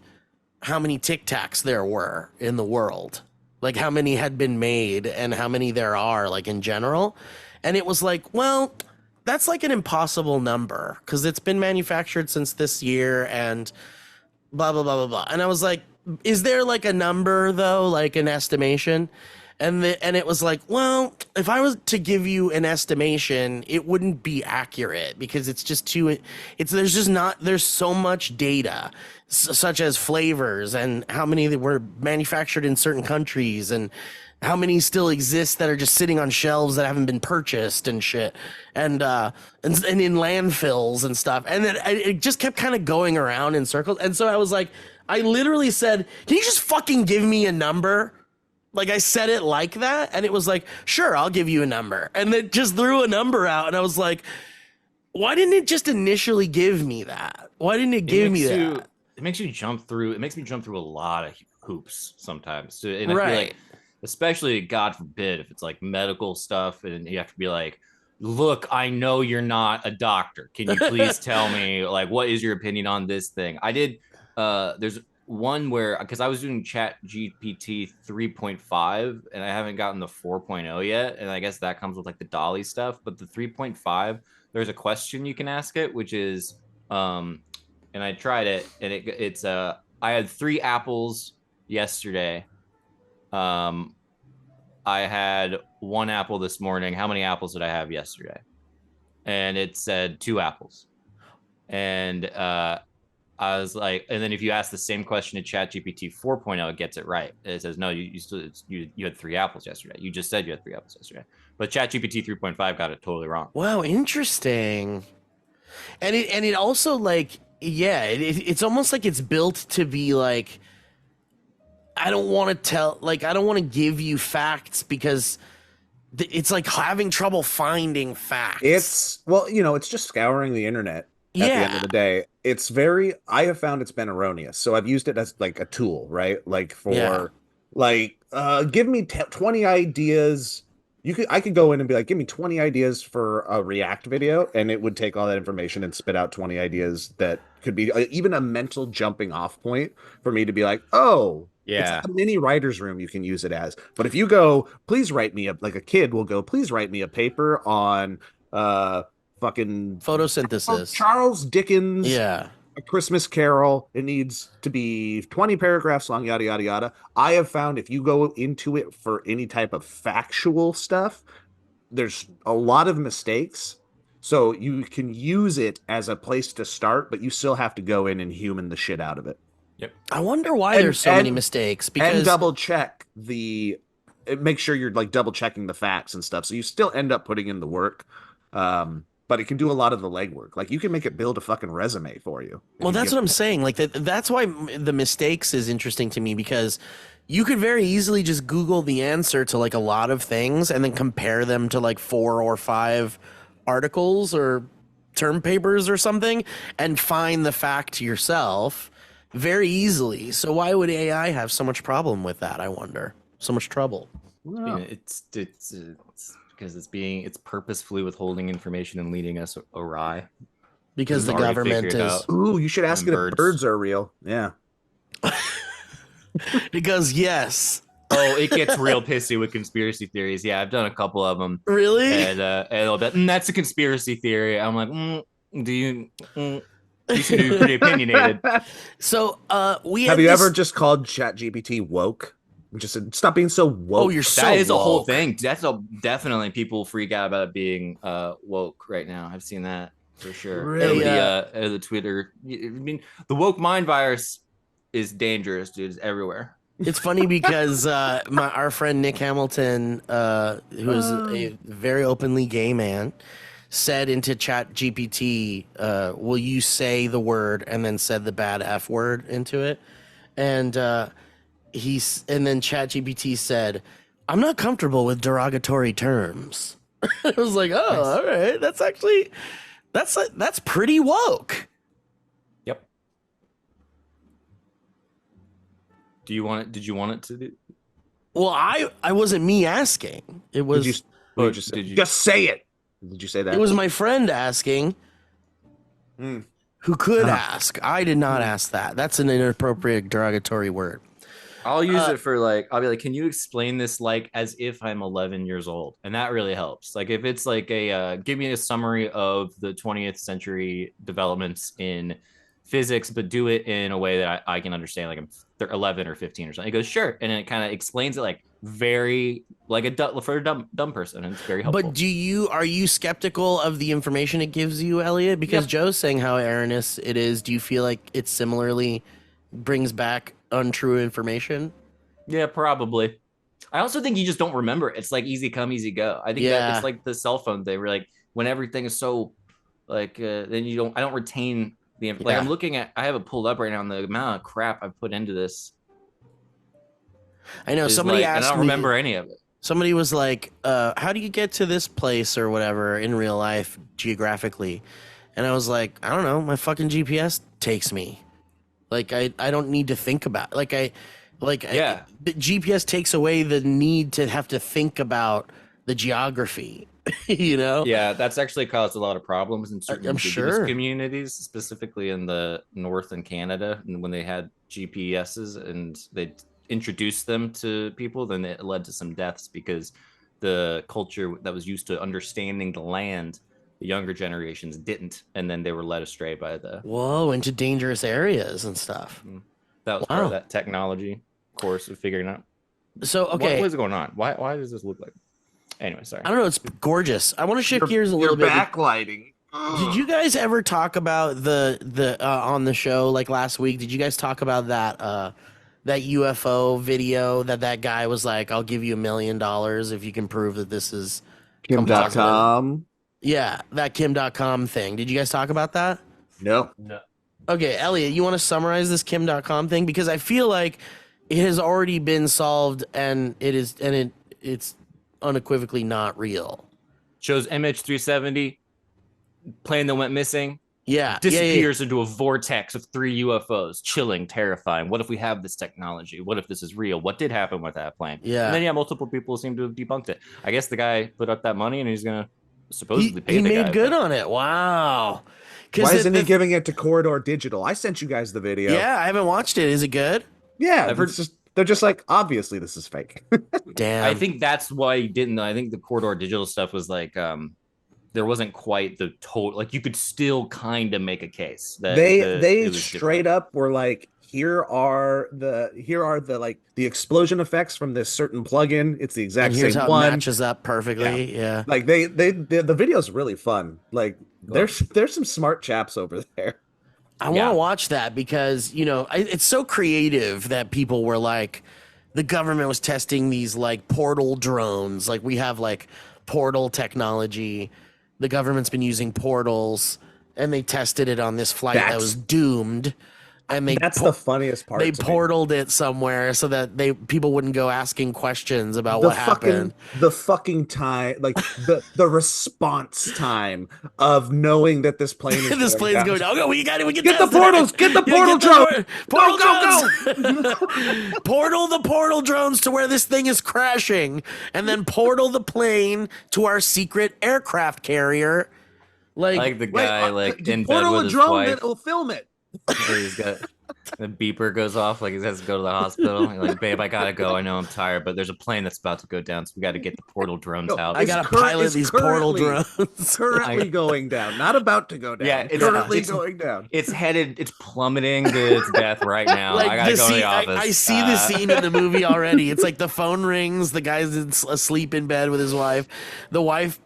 how many Tic Tacs there were in the world, like how many had been made and how many there are, like in general, and it was like, well, that's like an impossible number because it's been manufactured since this year and blah, blah, blah, blah, blah. And I was like, is there like a number though, like an estimation? And it was like, well, if I was to give you an estimation, it wouldn't be accurate because it's just there's so much data, such as flavors and how many that were manufactured in certain countries and how many still exist that are just sitting on shelves that haven't been purchased and shit, and in landfills and stuff. And then it just kept kind of going around in circles. And so I was like, I literally said, can you just fucking give me a number? Like I said it like that, and it was like, sure, I'll give you a number. And then just threw a number out, and I was like, why didn't it just initially give me that? Why didn't it give me that? It makes me jump through a lot of hoops sometimes. And right. I feel like, especially, God forbid, if it's like medical stuff and you have to be like, look, I know you're not a doctor. Can you please tell me, like, what is your opinion on this thing? I did, there's one where, because I was doing Chat GPT 3.5 and I haven't gotten the 4.0 yet. And I guess that comes with like the Dolly stuff. But the 3.5, there's a question you can ask it, which is, and I tried it, and it's I had 3 apples yesterday. I had 1 apple this morning. How many apples did I have yesterday? And it said 2 apples. And I was like, and then if you ask the same question to ChatGPT 4.0, it gets it right. It says, no, you had 3 apples yesterday. You just said you had 3 apples yesterday. But ChatGPT 3.5 got it totally wrong. Wow, interesting. And it also like, yeah, it's almost like it's built to be like, I don't want to give you facts because It's like having trouble finding facts. It's just scouring the internet at the end of Yeah. the day. I have found it's been erroneous. So I've used it as like a tool, right? Like Yeah. give me 20 ideas. I could go in and be like, give me 20 ideas for a React video, and it would take all that information and spit out 20 ideas that could be even a mental jumping off point for me to be like, oh, it's like Yeah. a mini writer's room you can use it as. But if you go, please write me like a kid will go, please write me a paper on uh fucking Photosynthesis. Charles Dickens, Yeah. A Christmas Carol. It needs to be 20 paragraphs long, yada yada yada. I have found if you go into it for any type of factual stuff, there's a lot of mistakes. So you can use it as a place to start, but you still have to go in and human the shit out of it. Yep. I wonder why And- there's so many and- mistakes And because double check make sure you're like double checking the facts and stuff. So you still end up putting in the work. But it can do a lot of the legwork. Like you can make it build a fucking resume for you. well, that's what I'm saying. Like that's why the mistakes is interesting to me because you could very easily just Google the answer to like a lot of things and then compare them to like 4 or 5 articles or term papers or something and find the fact yourself very easily. So why would AI have so much problem with that? I wonder. So much trouble. Yeah, it's because it's purposefully withholding information and leading us awry. Because the Already government figured is out. Ooh, you should ask it Birds. if birds are real. Yeah. because yes. Oh, it gets real pissy with conspiracy theories. Yeah, I've done a couple of them, Really? and it'll be, that's a conspiracy theory. I'm like, do you? You seem to be pretty opinionated. So we Have had you this- ever just called ChatGPT woke? Just said, stop being so woke. Oh, you're so That is a whole woke. thing. Definitely people freak out about it being woke right now. I've seen that for sure. Really? The Twitter. I mean, the woke mind virus is dangerous, dude. It's everywhere. It's funny because our friend Nick Hamilton, who is a very openly gay man, said into Chat GPT, will you say the word, and then said the bad F word into it. And then Chat GPT said, I'm not comfortable with derogatory terms. I was like, oh, Nice. all right. That's actually, that's pretty woke. Yep. Did you want it to do? Well, I wasn't me asking. It was Did you- just say it? Did you say that? it was my friend asking Hmm. who could Ah. ask. I did not ask that. That's an inappropriate derogatory word. I'll use it for I'll be like, can you explain this like as if I'm 11 years old? And that really helps. Like if it's like give me a summary of the 20th century developments in physics, but do it in a way that I can understand. Like I'm 11 or 15 or something. It goes, sure. And it kind of explains it like very like for a dumb person. And it's very helpful. But are you skeptical of the information it gives you, Elliot? Because Yep. Joe's saying how erroneous it is. Do you feel like it similarly brings back untrue information? Yeah, probably. I also think you just don't remember. It's like easy come, easy go. I think that Yeah. it's like the cell phone thing where like when everything is so like then I don't retain the info. Like Yeah. I'm looking at I have it pulled up right now and the amount of crap I've put into this I know is somebody like, and I asked don't me. remember any of it. Somebody was like, how do you get to this place or whatever in real life geographically? And I was like, I don't know. My fucking GPS takes me. Like, I don't need to think about the GPS takes away the need to have to think about the geography, you know? Yeah, that's actually caused a lot of problems in certain I'm indigenous sure. communities, specifically in the north and Canada. And when they had GPSs and they introduced them to people, then it led to some deaths because the culture that was used to understanding the land, the younger generations didn't, and then they were led astray by Whoa, into dangerous areas and stuff. that was part Wow. of that technology course of figuring out So, okay. what is going on. Why does this look like? Anyway, sorry. I don't know. It's gorgeous. I want to shift gears a little bit. backlighting. Did you guys ever talk about the on the show like last week? Did you guys talk about that UFO video that guy was like, "I'll give you $1 million if you can prove that this is Kim.com? yeah, that Kim.com thing." Did you guys talk about that? No. Okay, Elliot, you want to summarize this Kim.com thing because I feel like it has already been solved and it's unequivocally not real. Shows MH370 plane that went missing. Yeah, Disappears into a vortex of 3 UFOs. Chilling, terrifying. What if we have this technology? What if this is real? What did happen with that plane? Yeah. And then multiple people seem to have debunked it. I guess the guy put up that money and he's gonna supposedly pay He the guy. He made good on it. Wow. Why isn't he giving it to Corridor Digital? I sent you guys the video. Yeah, I haven't watched it. Is it good? Yeah, I've heard they're just like, obviously this is fake. Damn. I think that's why he didn't. I think the Corridor Digital stuff was like there wasn't quite the total, like you could still kind of make a case that they straight up were like, here are the like the explosion effects from this certain plugin. It's the exact and here's same how one. It matches up perfectly. Yeah. Like the video's really fun. Like there's some smart chaps over there. I want to watch that because, you know, it's so creative that people were like, the government was testing these like portal drones. Like we have like portal technology. The government's been using portals and they tested it on this flight that was doomed. And that's the funniest part. They portaled it somewhere so that people wouldn't go asking questions about what happened. The fucking time, like the response time of knowing that this plane is this plane's going down. Oh, we got it. We get the portals. Get the portal drone. Go. Portal the portal drones to where this thing is crashing, and then portal the plane to our secret aircraft carrier. Like the guy in bed with his drone wife. that will film it. He's got the beeper goes off, like he has to go to the hospital. Like, babe, I gotta go. I know I'm tired, but there's a plane that's about to go down, so we got to get the portal drones out. I gotta pilot these portal drones. Currently going down, not about to go down. Yeah, it's currently going down. It's headed. It's plummeting to its death right now. Like I gotta go to the office. I see the scene in the movie already. It's like the phone rings. The guy's asleep in bed with his wife. The wife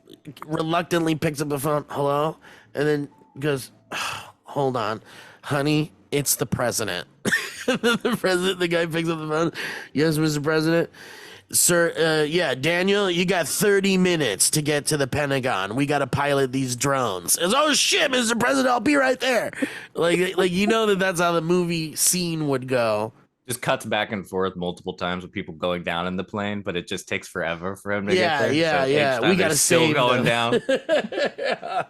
reluctantly picks up the phone. Hello, and then goes, "Hold on, honey, it's the president." The guy picks up the phone. Yes, Mr. President. Sir, yeah, Daniel, you got 30 minutes to get to the Pentagon. We got to pilot these drones. It's, oh shit, Mr. President, I'll be right there. Like you know that's how the movie scene would go. Just cuts back and forth multiple times with people going down in the plane, but it just takes forever for him to get there. Yeah. We got to save going down.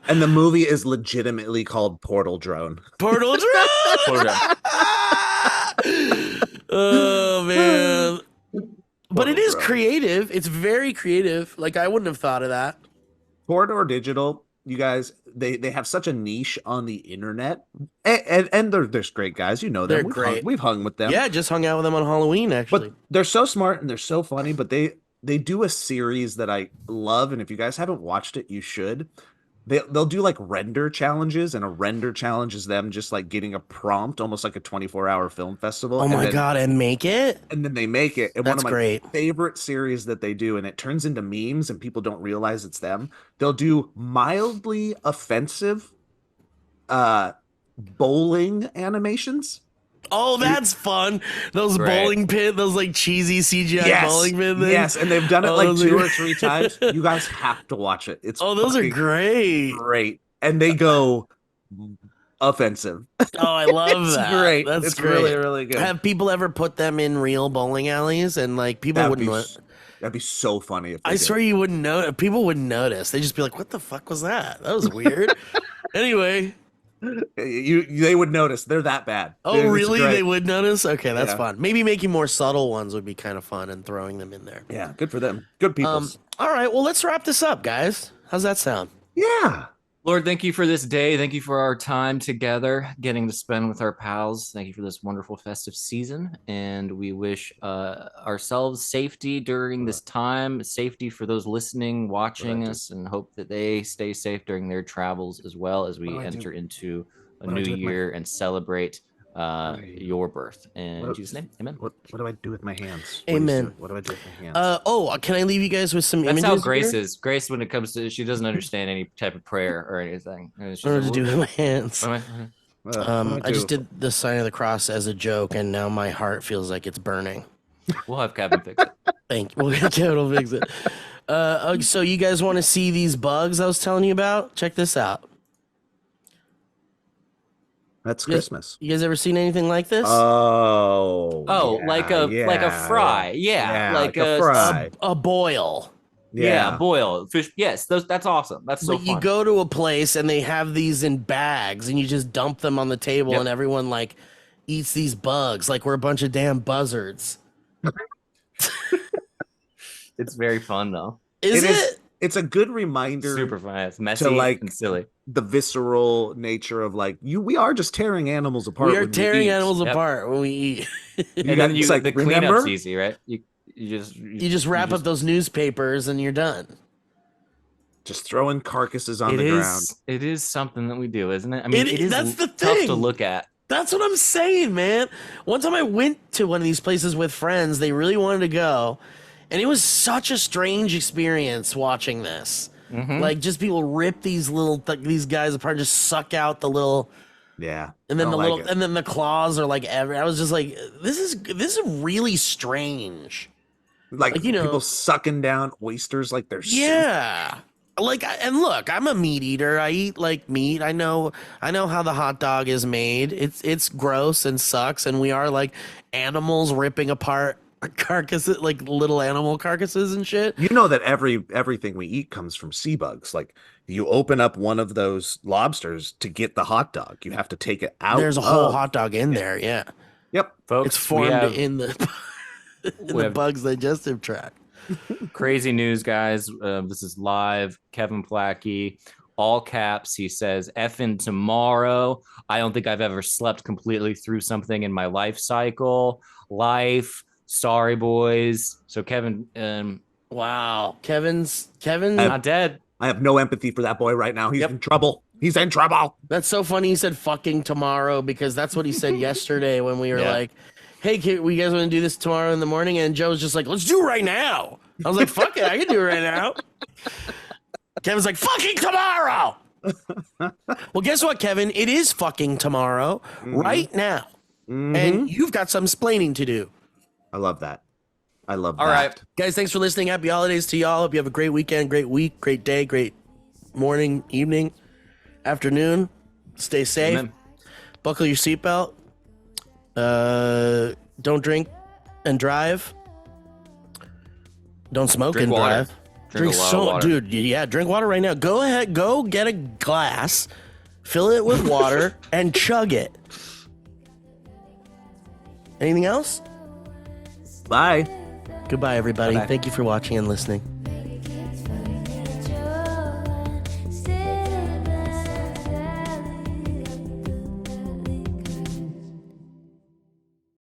And the movie is legitimately called Portal Drone. Portal Drone. Oh man. But it is creative. It's very creative. Like I wouldn't have thought of that. Corridor Digital, you guys, they have such a niche on the internet, and there's great guys. You know them. They're great. We've hung with them. Yeah, just hung out with them on Halloween actually. But they're so smart and they're so funny. But they do a series that I love, and if you guys haven't watched it, you should. They'll do like render challenges, and a render challenge is them just like getting a prompt, almost like a 24-hour film festival. Oh my god, and make it? And then they make it. And that's one of my great. favorite series that they do, and it turns into memes and people don't realize it's them. They'll do mildly offensive bowling animations. Oh, that's fun. Those bowling pin, those like cheesy CGI bowling pin things. Yes, and they've done it like 2 or 3 times. You guys have to watch it. It's those are great. Great. And they go offensive. Oh, I love it's that. Great. That's it's great. Really, really good. Have people ever put them in real bowling alleys and like people wouldn't That'd be so funny if I swear you wouldn't know. People wouldn't notice. They'd just be like, "What the fuck was that? That was weird." Anyway, they would notice. They're that bad. Oh, really? They would notice? Okay, that's fun. Maybe making more subtle ones would be kind of fun and throwing them in there. Yeah, good for them. Good people. All right, well, let's wrap this up, guys. How's that sound? Yeah. Lord, thank you for this day. Thank you for our time together, getting to spend with our pals. Thank you for this wonderful festive season. And we wish ourselves safety during this time, safety for those listening, watching us, and hope that they stay safe during their travels as well as we enter into a new year and celebrate your birth. In Jesus' name, amen. What do I do with my hands? Amen. What do I do with my hands? Can I leave you guys with some images? That's how Grace is. Grace, when it comes to, she doesn't understand any type of prayer or anything. What do I do with my hands? I just did the sign of the cross as a joke, and now my heart feels like it's burning. We'll have Kevin fix it. Thank you. Kevin will fix it. So you guys want to see these bugs I was telling you about? Check this out. That's Christmas. You guys ever seen anything like this? Oh, like a fry. Yeah, like a fry. A boil. Yeah, boil fish. Yes, that's awesome. That's so But you fun. go to a place and they have these in bags and you just dump them on the table Yep. and everyone like eats these bugs like we're a bunch of damn buzzards. It's very fun though. Is it? It's a good reminder Super fun. It's messy to like and silly. the visceral nature of like we are just tearing animals apart. We are when tearing eat. animals Yep. apart when we eat. And then it's like, the remember? cleanup's easy, right? You just wrap up those newspapers and you're done. Just throwing carcasses on the ground. It is something that we do, isn't it? I mean, it is that's the tough thing. to look at. That's what I'm saying, man. One time I went to one of these places with friends. They really wanted to go. And it was such a strange experience watching this. Mm-hmm. Like, just people rip these these guys apart, just suck out the little... Yeah. And then and then the claws are like I was just like, this is really strange. Like you know, people sucking down oysters like they're soup. Yeah. Like, and look, I'm a meat eater. I eat like meat. I know how the hot dog is made. It's gross and sucks. And we are like animals ripping apart carcasses, like little animal carcasses and shit. You know that everything we eat comes from sea bugs. Like you open up one of those lobsters to get the hot dog. You have to take it out. There's a whole hot dog in there. Yeah. Yep. Folks, It's formed in the bug's digestive tract. Crazy news, guys. This is live. Kevin Plachy, all caps. He says, "Effing tomorrow." I don't think I've ever slept completely through something in my life cycle. Life. Sorry, boys. So Kevin, Wow. Kevin's not dead. I have no empathy for that boy right now. He's in trouble. He's in trouble. That's so funny. He said "fucking tomorrow" because that's what he said yesterday when we were like, "Hey, kid, we guys want to do this tomorrow in the morning?" And Joe's just like, "Let's do it right now." I was like, "Fuck it, I can do it right now." Kevin's like, "Fucking tomorrow." Well, guess what, Kevin? It is fucking tomorrow right now, and you've got some splaining to do. I love that. I love All that. right. Guys, thanks for listening. Happy holidays to y'all. Hope you have a great weekend, great week, great day, great morning, evening, afternoon. Stay safe. Amen. Buckle your seatbelt. Don't drink and drive. Don't smoke Drink and water. drive. Drink a lot of water. Dude. Yeah, drink water right now. Go ahead, go get a glass, fill it with water, and chug it. Anything else? Bye. Goodbye, everybody. Bye-bye. Thank you for watching and listening.